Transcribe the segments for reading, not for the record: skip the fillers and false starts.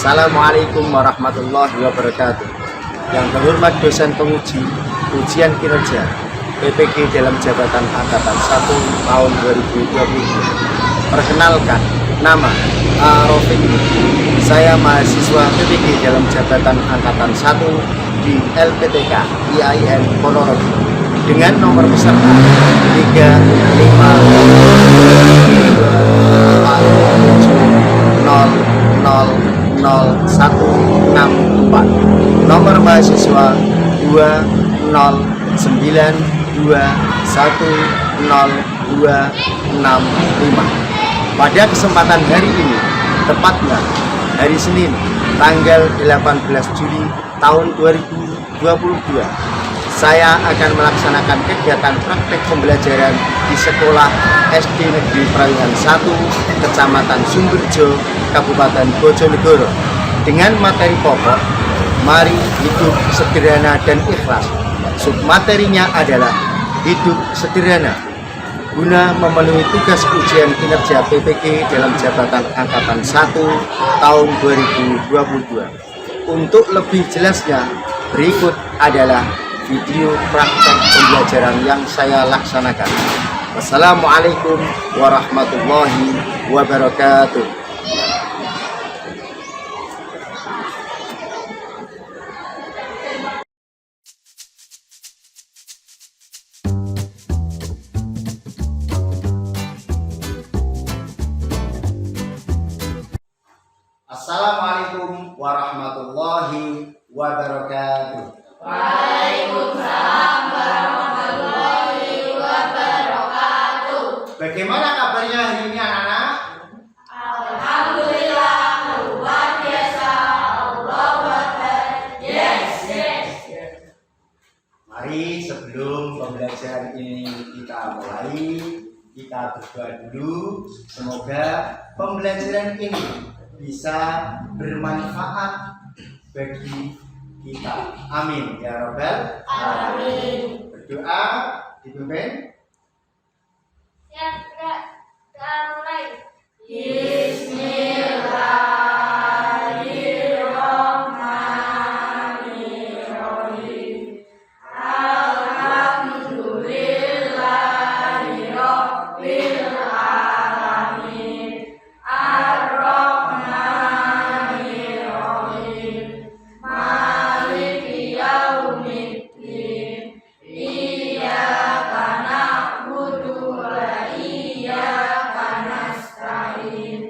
Assalamualaikum warahmatullahi wabarakatuh. Yang terhormat dosen penguji ujian kinerja PPG dalam jabatan angkatan 1 tahun 2020. Perkenalkan, nama Arofik. Saya mahasiswa PPG dalam jabatan angkatan 1 di LPTK IAIN Ponorogo dengan nomor peserta 35 nomor mahasiswa 209210265. Pada kesempatan hari ini, tepatnya hari Senin tanggal 18 Juli tahun 2022, saya akan melaksanakan kegiatan praktek pembelajaran di sekolah SD Negeri Prawihan 1 Kecamatan Sumberjo, Kabupaten Bojonegoro dengan materi pokok Mari Hidup Sederhana dan Ikhlas. Submaterinya adalah hidup sederhana guna memenuhi tugas ujian kinerja PPG dalam jabatan angkatan 1 tahun 2022. Untuk lebih jelasnya, berikut adalah video praktek pembelajaran yang saya laksanakan. Wassalamualaikum warahmatullahi wabarakatuh. Assalamualaikum warahmatullahi wabarakatuh. Waalaikumsalam warahmatullahi wabarakatuh. Bagaimana kabarnya hari ini anak-anak? Alhamdulillah, luar biasa. Allahu Akbar. Yes. Mari sebelum pembelajaran ini kita mulai, kita berdoa dulu. Semoga pembelajaran ini bisa bermanfaat bagi kita. Amin ya Rabbal Amin. Berdoa dipimpin. Siap, kita mulai. Bismillahirrahmanirrahim. Alhamdulillahirabbil alamin. Ar-Rahmanir-Rahim. Maliki yaumiddin. Iyyaka na'budu wa iyyaka nasta'in.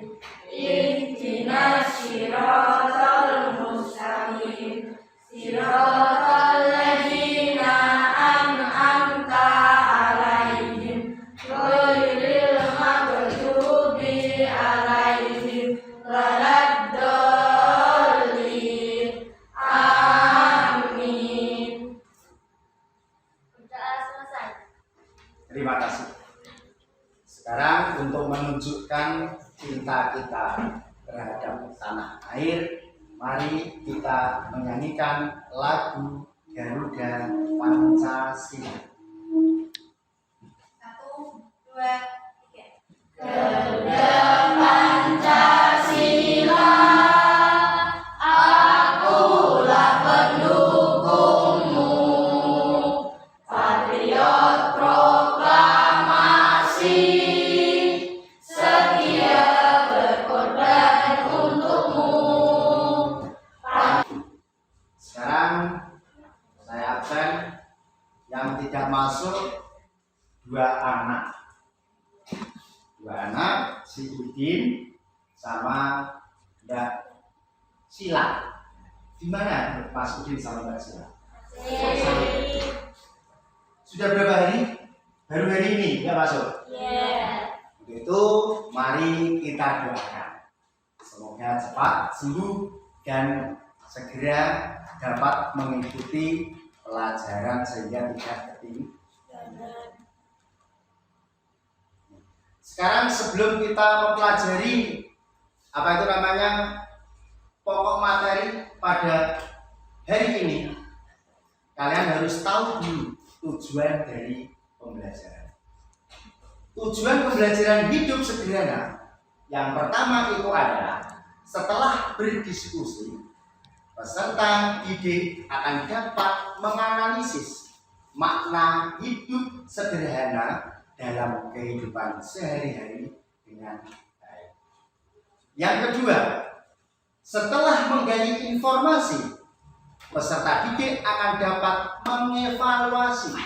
Ihdinas siratal mustaqim. Siratal ladzina an'amta 'alaihim ghairil maghdubi 'alaihim waladdallin. Amin. Sudah selesai. Terima kasih. Sekarang untuk menunjukkan cinta kita terhadap tanah air, mari kita menyanyikan lagu Garuda Pancasila. 1, 2, 3. Garuda Pancasila, akulah pendukungmu. Patriot proklamasi, setia berkorban untukmu. Sekarang saya absen, yang tidak masuk dua anak, si Udin sama Mbak Sila. Di mana Mas Udin sama Mbak Sila? Sudah berapa hari? Baru hari ini nggak masuk. Itu mari kita doakan. Semoga cepat sembuh dan segera dapat mengikuti pelajaran sehingga tidak ketinggalan. Sekarang sebelum kita mempelajari apa itu namanya pokok materi pada hari ini, kalian harus tahu dulu tujuan dari pembelajaran. Tujuan pembelajaran hidup sederhana yang pertama itu adalah Setelah berdiskusi, peserta didik akan dapat menganalisis makna hidup sederhana dalam kehidupan sehari-hari dengan baik. Yang kedua, setelah menggali informasi, peserta didik akan dapat mengevaluasi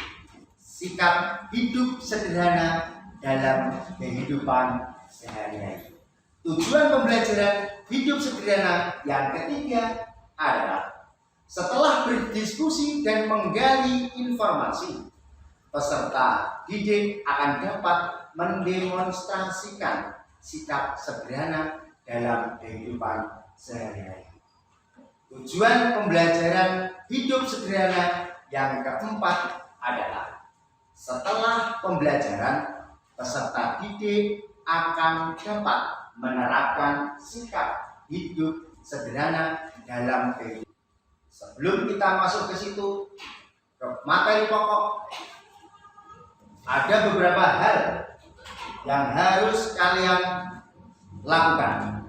sikap hidup sederhana dalam kehidupan sehari-hari. Tujuan pembelajaran hidup sederhana yang ketiga adalah setelah berdiskusi dan menggali informasi, peserta didik akan dapat mendemonstrasikan sikap sederhana dalam kehidupan sehari-hari. Tujuan pembelajaran hidup sederhana yang keempat adalah setelah pembelajaran, peserta didik akan dapat menerapkan sikap hidup sederhana dalam kehidupan. Sebelum kita masuk ke situ, ke materi pokok, ada beberapa hal yang harus kalian lakukan.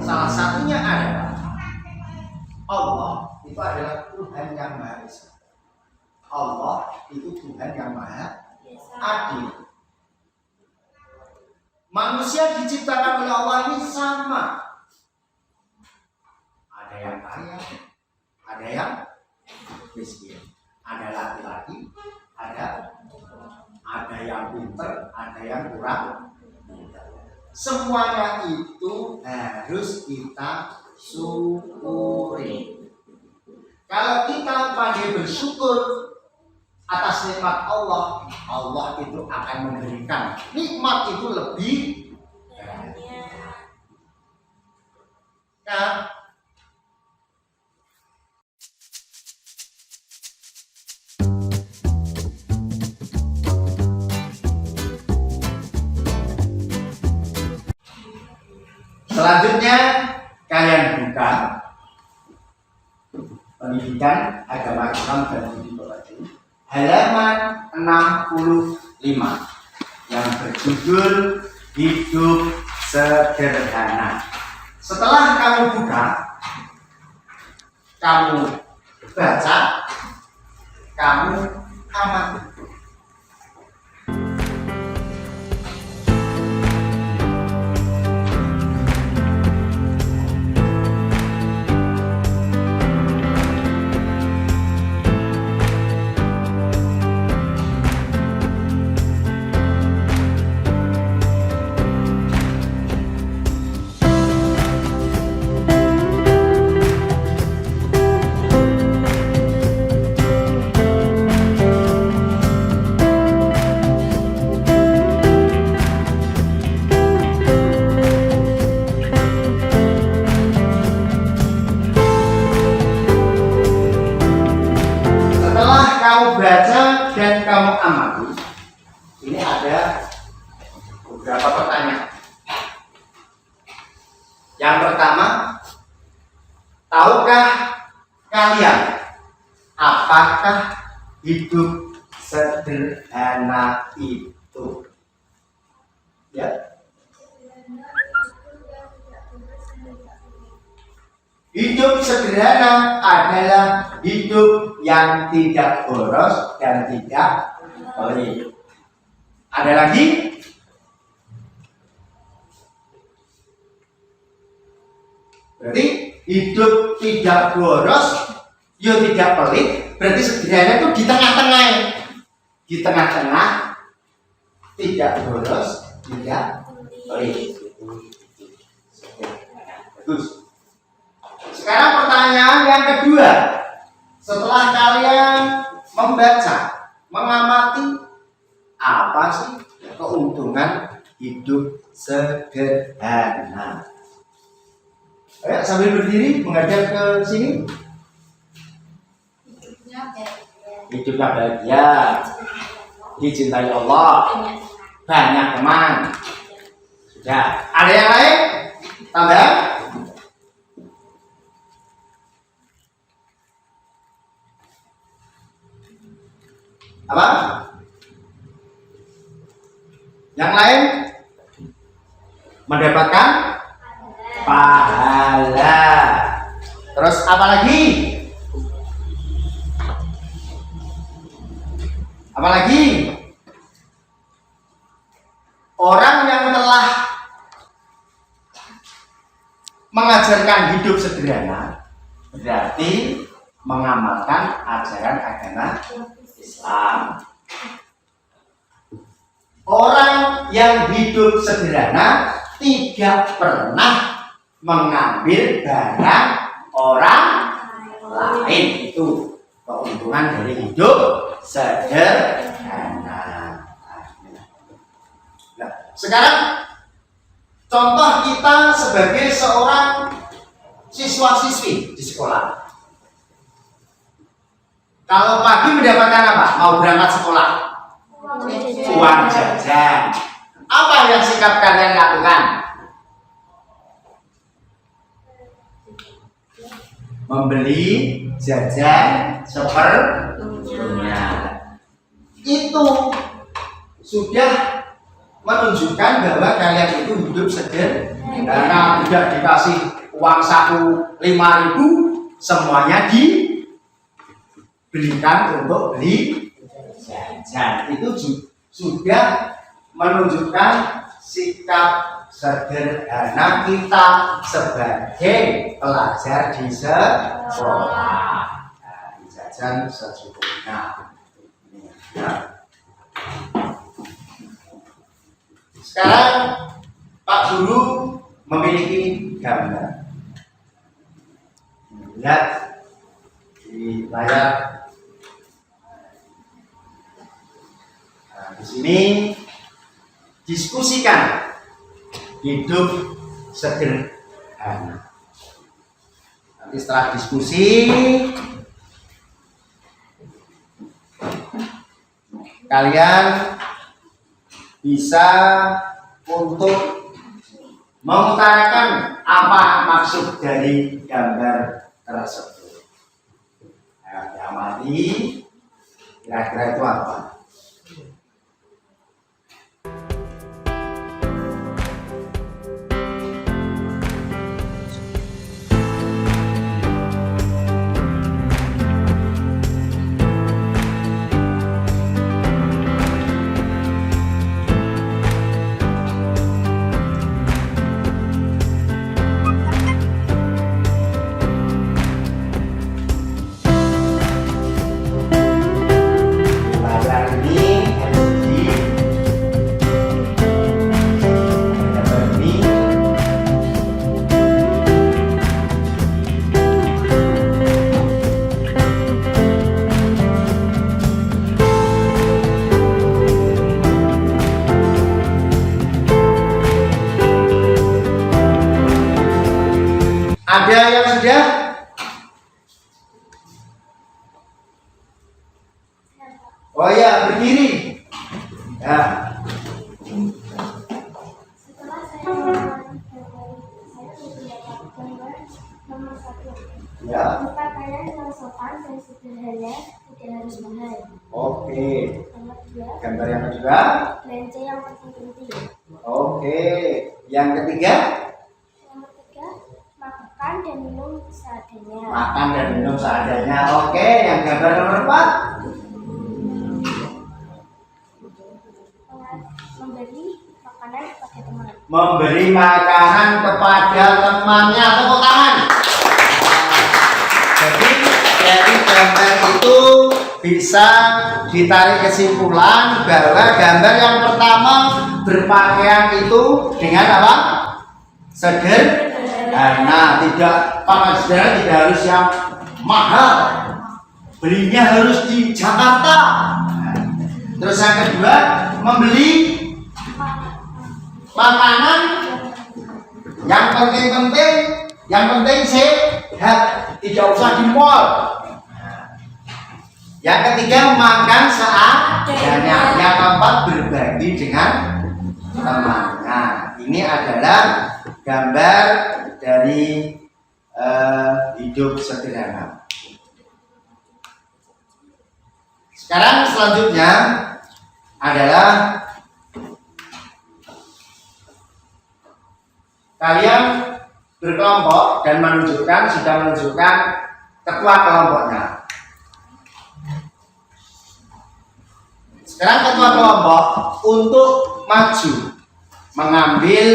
Salah satunya adalah Allah itu adalah Tuhan yang Maha Esa. Allah itu Tuhan yang Maha Adil. Manusia diciptakan oleh Allah ini sama. Ada yang kaya, ada yang miskin, ada laki-laki, ada yang pinter, ada yang kurang pinter. Semuanya itu harus kita syukuri. Kalau kita pandai bersyukur atas nikmat Allah, Allah itu akan memberikan nikmat itu lebih banyak. Selanjutnya kalian buka pendidikan agama Islam dan budi pekerti halaman 65 yang berjudul hidup sederhana. Setelah kamu buka, kamu baca, kamu amati. Baca dan kamu amati. Ini ada beberapa pertanyaan. Yang pertama, tahukah kalian apakah hidup sederhana itu? Ya. Hidup sederhana adalah hidup yang tidak boros dan tidak pelit. Ada lagi? Berarti hidup tidak boros, ya tidak pelit. Berarti sederhana itu di tengah-tengah. Di tengah-tengah, tidak boros, tidak pelit. Bagus. Sekarang pertanyaan yang kedua, setelah kalian membaca, mengamati, apa sih keuntungan hidup sederhana? Ayo sambil berdiri menghadap ke sini. Hidupnya bahagia, dicintai Allah, banyak teman. Sudah, ada yang lain? Tambah? Apa? Yang lain mendapatkan pahala. Terus apa lagi? Apalagi orang yang telah mengajarkan hidup sederhana berarti mengamalkan ajaran agama Islam. Orang yang hidup sederhana tidak pernah mengambil barang orang lain. Itu keuntungan dari hidup sederhana. Nah, sekarang contoh kita sebagai seorang siswa-siswi di sekolah. Kalau pagi mendapatkan apa? Mau berangkat sekolah, uang jajan. Apa yang sikap kalian lakukan? Membeli jajan seperlunya. Itu sudah menunjukkan bahwa kalian itu hidup sederhana. Karena tidak dikasih uang saku 5.000, semuanya dibelikan untuk beli jajan. Itu sudah menunjukkan sikap sederhana kita sebagai pelajar di sekolah. Nah, jajan secukupnya. Sekarang Pak Guru memiliki gambar. Lihat di layar. Nah, di sini diskusikan hidup sederhana. Nanti setelah diskusi kalian bisa untuk mengutarakan apa maksud dari gambar tersebut. Nah, diamati kira-kira itu apa? Ada yang sudah? Oh ya, berdiri. Ya. Setelah saya mengalami saya mendapatkan gambar nomor 1. Ya. Berpakaian yang sopan dan sederhana, tidak harus mahal. Oke. Nomor 2. Gambar yang kedua. Belanja yang penting-penting. Oke. Yang ketiga. Nomor 3. Makan dan minum seadanya. Makan dan minum seadanya. Oke. Yang gambar nomor 4. Memberi makanan kepada teman. Memberi makanan kepada temannya. Tepuk tangan. Jadi dari gambar itu bisa ditarik kesimpulan bahwa gambar yang pertama berpakaian itu dengan apa? Sederhana, tidak pakaian sederhana, tidak harus yang mahal. Belinya harus di Jakarta. Terus yang kedua, membeli makanan yang penting sehat, tidak usah di mall. Yang ketiga, makan seadanya. Yang keempat, berbagi dengan temannya. Ini adalah gambar dari hidup sederhana. Sekarang selanjutnya adalah kalian berkelompok dan sudah menunjukkan ketua kelompoknya. Sekarang ketua kelompok untuk maju mengambil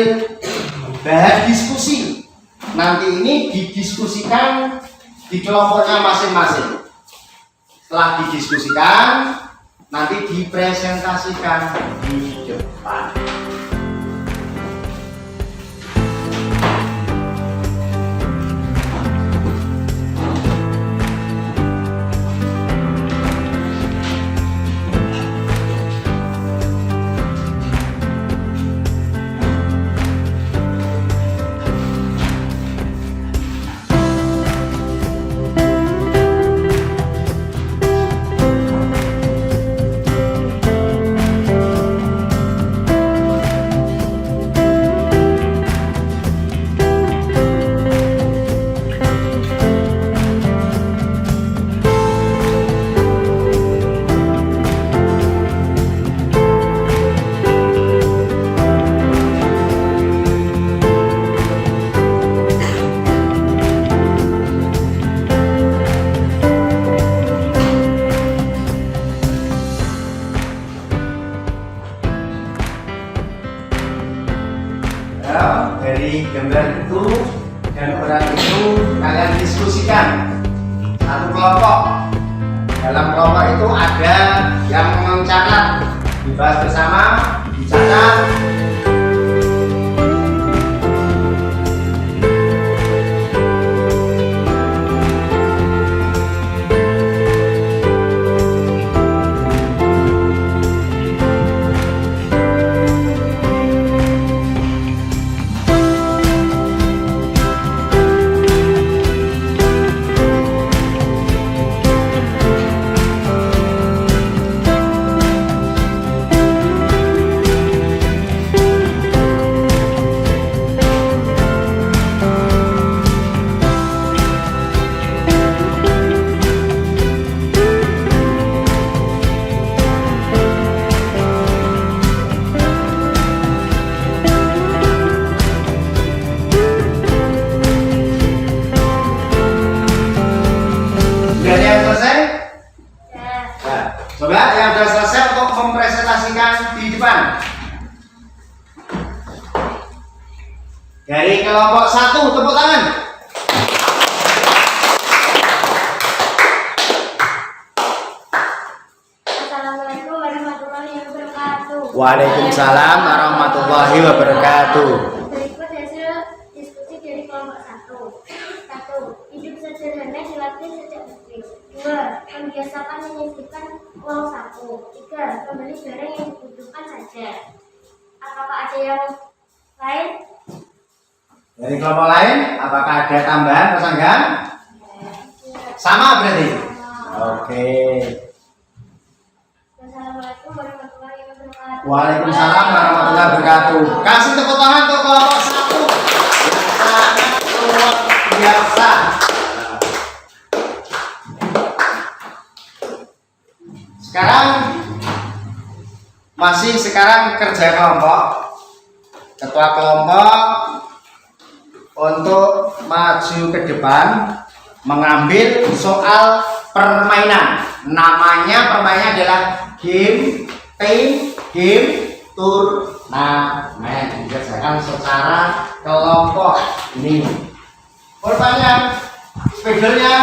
bahan diskusi. Nanti ini didiskusikan di kelompoknya masing-masing. Setelah didiskusikan, nanti dipresentasikan di depan. Dari gambar itu dan orang itu kalian diskusikan satu kelompok. Dalam kelompok itu ada yang mencatat, dibahas bersama, dicatat. Coba yang sudah selesai untuk mempresentasikan di depan. Dari kelompok 1, tepuk tangan. Assalamualaikum warahmatullahi wabarakatuh. Waalaikumsalam warahmatullahi wabarakatuh. Berikut hasil diskusi dari kelompok 1. 1. Hidup sederhana dilatih sejak kecil. 2. Membiasakan menyisihkan uang saku. 3. Membeli barang yang dibutuhkan saja. Apakah ada yang lain? Dari kelompok lain, apakah ada tambahan persanggahan? Sama berarti? Oke. Assalamualaikum warahmatullahi wabarakatuh. Waalaikumsalam warahmatullahi wabarakatuh. Kasih tepuk tangan untuk kelompok 1 yang sangat luar biasa. Sekarang kerja kelompok. Ketua kelompok untuk maju ke depan mengambil soal permainan. Namanya permainannya adalah game, game, turnamen. Dikerjakan secara kelompok. Ini pertanyaan spesialnya.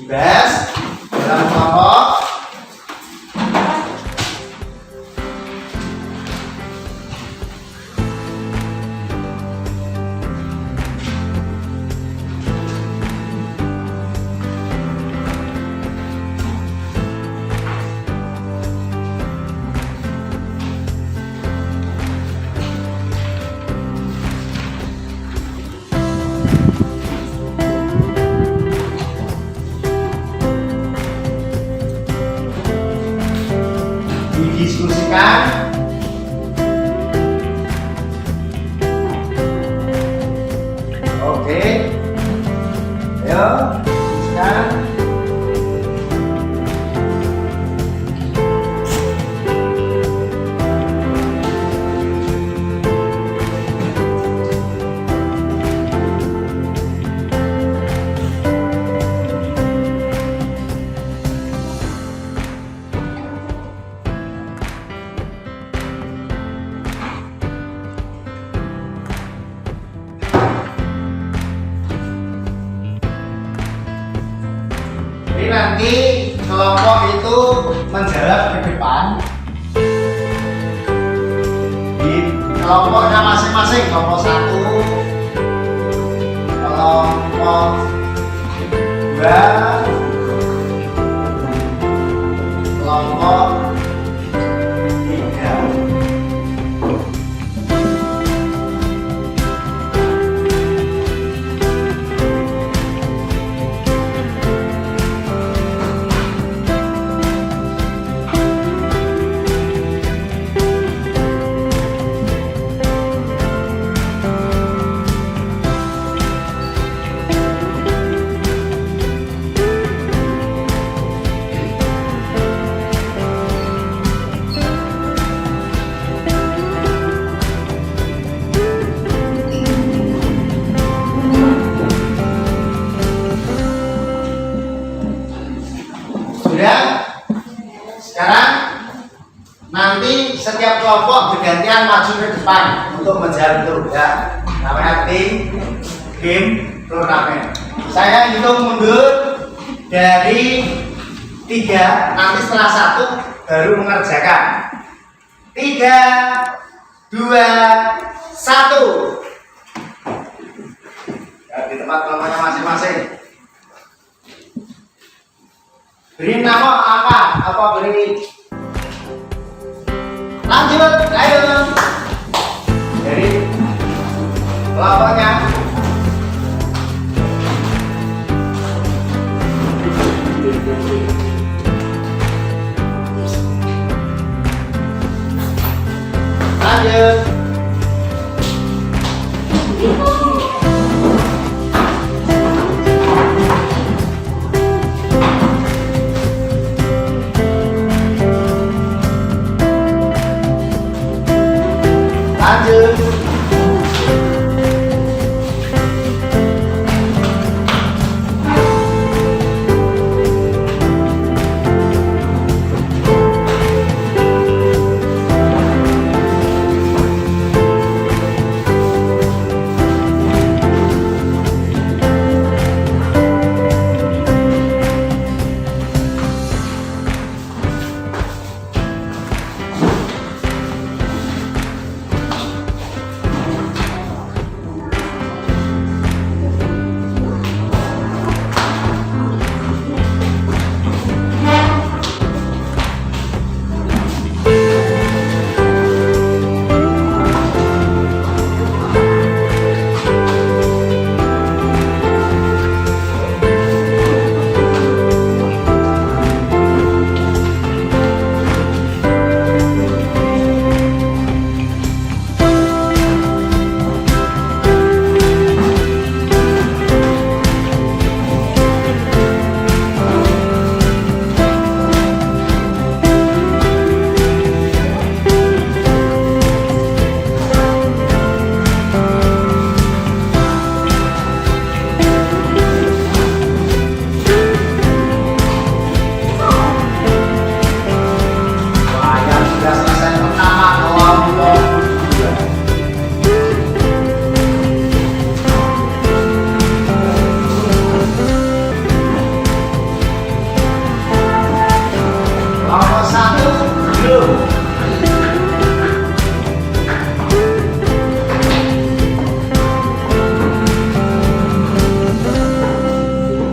Dibahas dalam kelompok. Didiskusikan. Oke, ayo diskusikan. Jadi nanti kelompok itu menjalar ke depan di kelompoknya masing-masing. Kelompok 1, kelompok 2, kelompok 3. Sudah? Sekarang nanti setiap kelompok bergantian maju ke depan untuk menjawab itu ya. Namanya tim game turnamen. Saya hitung mundur dari 3, nanti setelah 1 baru mengerjakan. 3, 2, 1. Ya, di tempat kelompoknya masing-masing. Beri nama apa? Apa beri? Lanjut, ayo. Dari kelompoknya. Lanjut. Lanjut.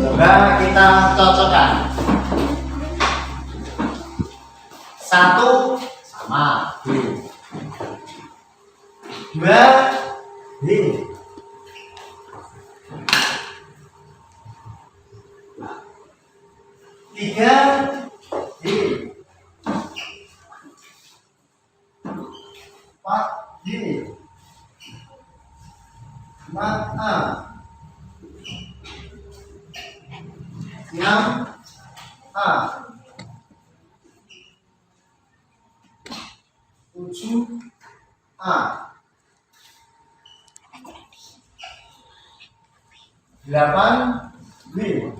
Coba kita cocokkan. 1 sama B. 2 B. 3 D. 4 D. 5 A. 6 A. 7 A. 8 B.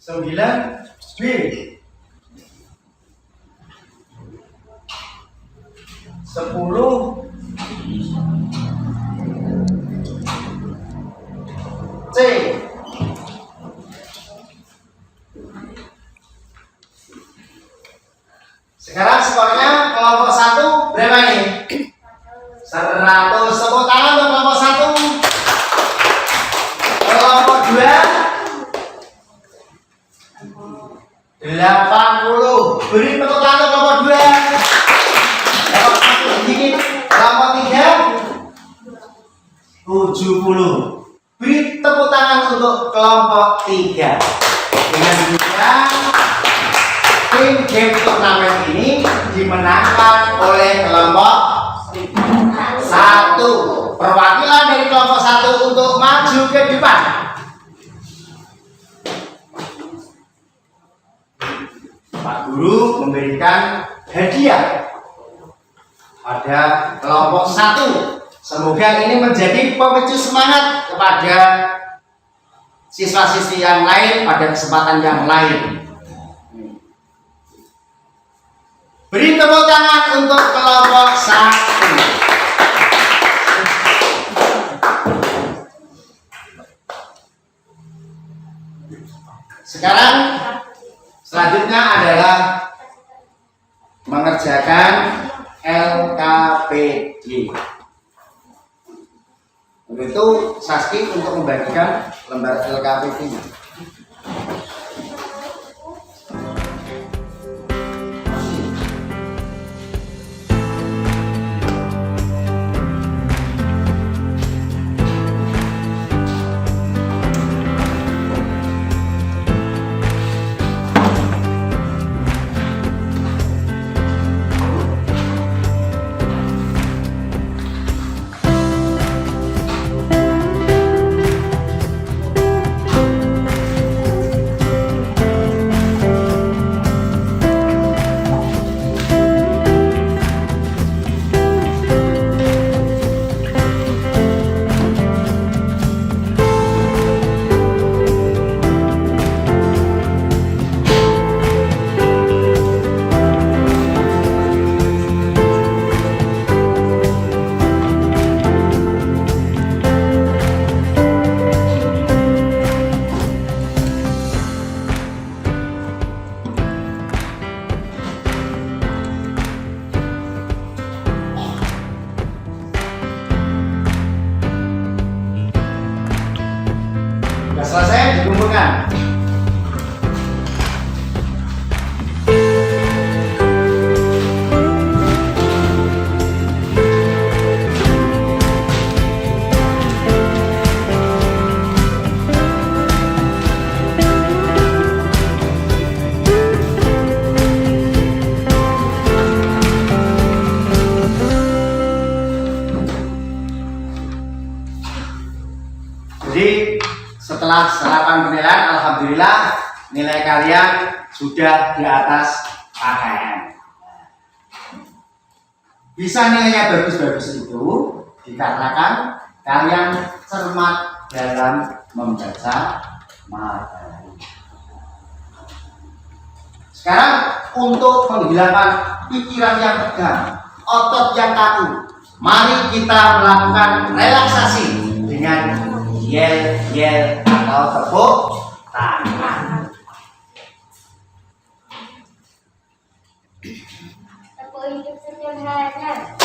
9 B. 10 Sekarang skornya kelompok 1 berapa nih? 100. Tepuk tangan untuk kelompok 1. Kelompok 2 80. Beri tepuk tangan untuk kelompok 2. Kelompok 1 sedikit. Kelompok 3 70. Beri tepuk tangan untuk kelompok 3. Dengan demikian tim game turnamen ini dimenangkan oleh kelompok 1. Perwakilan dari kelompok 1 untuk maju ke depan. Pak Guru memberikan hadiah pada kelompok 1. Semoga ini menjadi pemicu semangat kepada siswa-siswi yang lain pada kesempatan yang lain. Beri tepuk tangan untuk kelompok 1. Sekarang selanjutnya adalah mengerjakan LKPD. Untuk itu Saski untuk membagikan lembar LKPD-nya. Sudah selesai dikumpulkan. Jadi setelah serapan penilaian, alhamdulillah nilai kalian sudah di atas KKM. Bisa nilainya bagus-bagus itu dikarenakan kalian cermat dalam membaca materi. Sekarang untuk menghilangkan pikiran yang tegang, otot yang kaku, mari kita melakukan relaksasi dengan yel atau tepuk tangan. Tepuk hidup sederhana.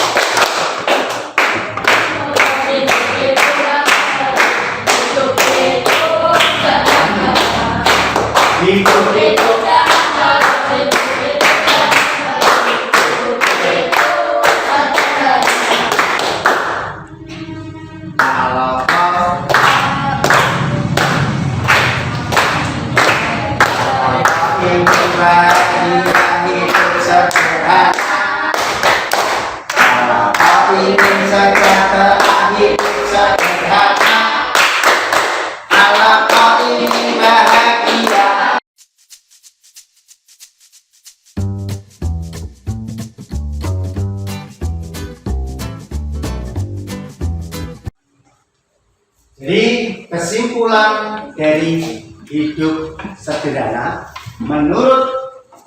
Jadi kesimpulan dari hidup sederhana menurut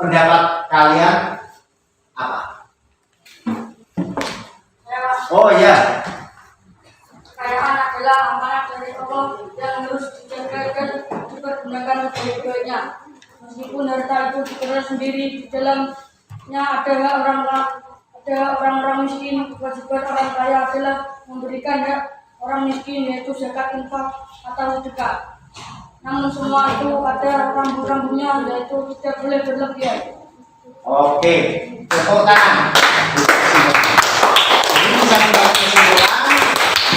pendapat kalian apa? Oh ya. Kayak anak adalah amanat dari Allah yang harus meskipun harta itu diperoleh sendiri, di dalamnya ada orang-orang miskin. Kewajiban orang kaya adalah memberikan hak orang miskin, yaitu zakat, infak, atau sedekah. Namun semua itu ada rambu-rambunya, yaitu tidak boleh berlebihan. Oke, tepuk tangan. Ini bisa membuat kesimpulan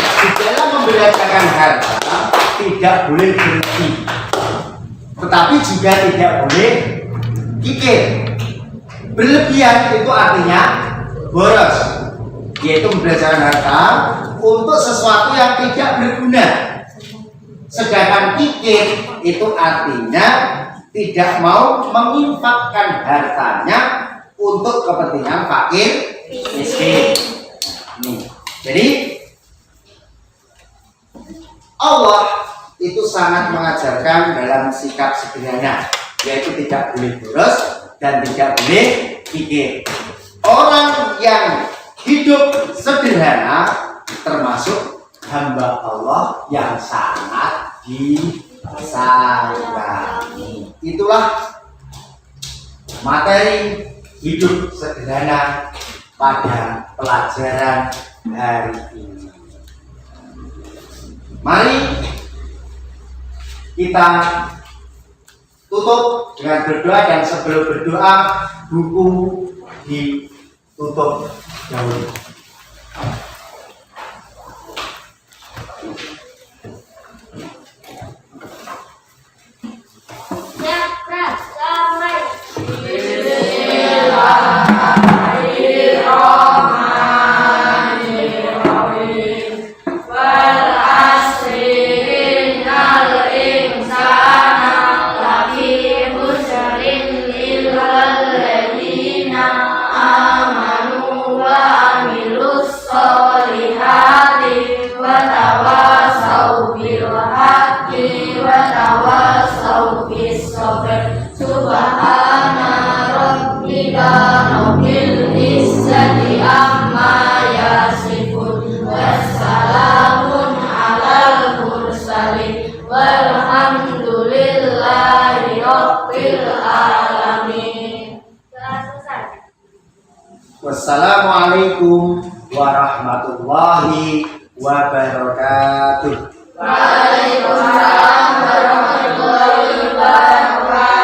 di dalam membelanjakan harta tidak boleh berlebih, tetapi juga tidak boleh kikir. Berlebihan itu artinya boros, yaitu membelanjakan harta untuk sesuatu yang tidak berguna. Sedangkan kikir itu artinya tidak mau menginfakkan hartanya untuk kepentingan fakir miskin. Nih. Jadi Allah itu sangat mengajarkan dalam sikap sederhana, yaitu tidak boleh boros dan tidak boleh kikir. Orang yang hidup sederhana termasuk hamba Allah yang sangat disayangi. Itulah materi hidup sederhana pada pelajaran hari ini. Mari kita tutup dengan berdoa, dan sebelum berdoa buku ditutup dahulu. Wassalamualaikum warahmatullahi wabarakatuh. Waalaikumsalam warahmatullahi wabarakatuh.